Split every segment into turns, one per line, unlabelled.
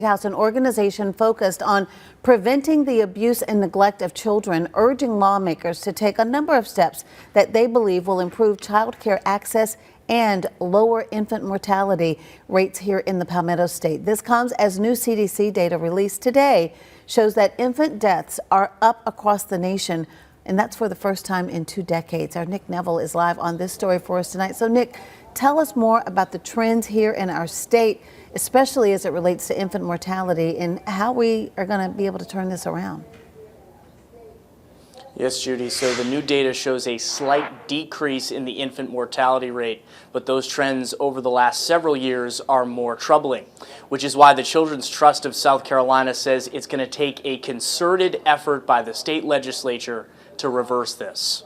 House, an organization focused on preventing the abuse and neglect of children, urging lawmakers to take a number of steps that they believe will improve child care access and lower infant mortality rates here in the Palmetto State. This comes as new CDC data released today shows that infant deaths are up across the nation, and that's for the first time in 2 decades. Our Nick Neville is live on this story for us tonight. So Nick, tell us more about the trends here in our state, especially as it relates to infant mortality, and how we are going to be able to turn this around.
Yes, Judy. So the new data shows a slight decrease in the infant mortality rate, but those trends over the last several years are more troubling, which is why the Children's Trust of South Carolina says it's going to take a concerted effort by the state legislature to reverse this.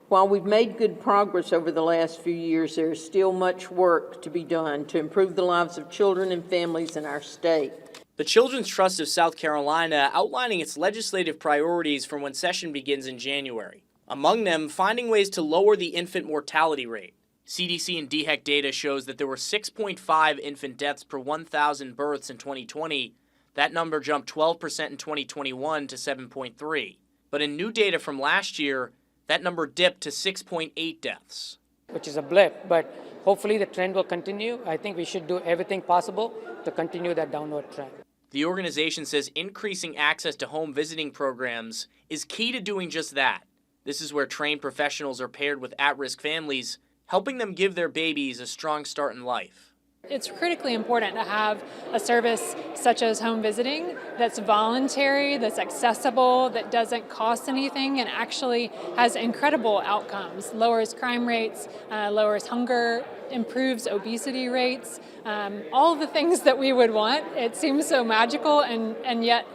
While we've made good progress over the last few years, there is still much work to be done to improve the lives of children and families in our state.
The Children's Trust of South Carolina outlining its legislative priorities for when session begins in January. Among them, finding ways to lower the infant mortality rate. CDC and DHEC data shows that there were 6.5 infant deaths per 1,000 births in 2020. That number jumped 12% in 2021 to 7.3. But in new data from last year, that number dipped to 6.8 deaths.
Which is a blip, but hopefully the trend will continue. I think we should do everything possible to continue that downward trend.
The organization says increasing access to home visiting programs is key to doing just that. This is where trained professionals are paired with at-risk families, helping them give their babies a strong start in life.
It's critically important to have a service such as home visiting that's voluntary, that's accessible, that doesn't cost anything, and actually has incredible outcomes. Lowers crime rates, lowers hunger, improves obesity rates, all of the things that we would want. It seems so magical, and yet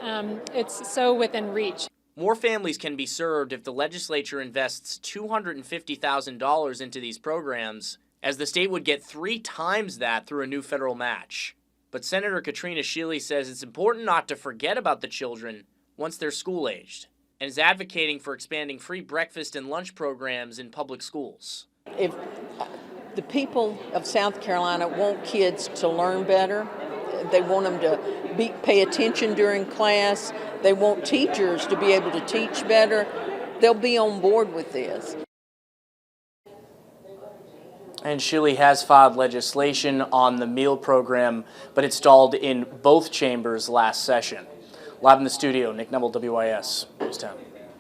it's so within reach.
More families can be served if the legislature invests $250,000 into these programs, as the state would get 3 times that through a new federal match. But Senator Katrina Shealy says it's important not to forget about the children once they're school-aged, and is advocating for expanding free breakfast and lunch programs in public schools.
If the people of South Carolina want kids to learn better, they want them to pay attention during class, they want teachers to be able to teach better, they'll be on board with this.
And Shealy has filed legislation on the meal program, but it stalled in both chambers last session. Live in the studio, Nick Neville, WIS News 10.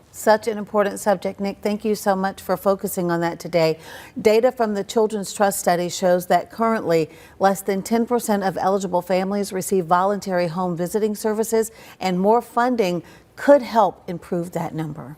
Such an important subject, Nick. Thank you so much for focusing on that today. Data from the Children's Trust study shows that currently less than 10% of eligible families receive voluntary home visiting services, and more funding could help improve that number.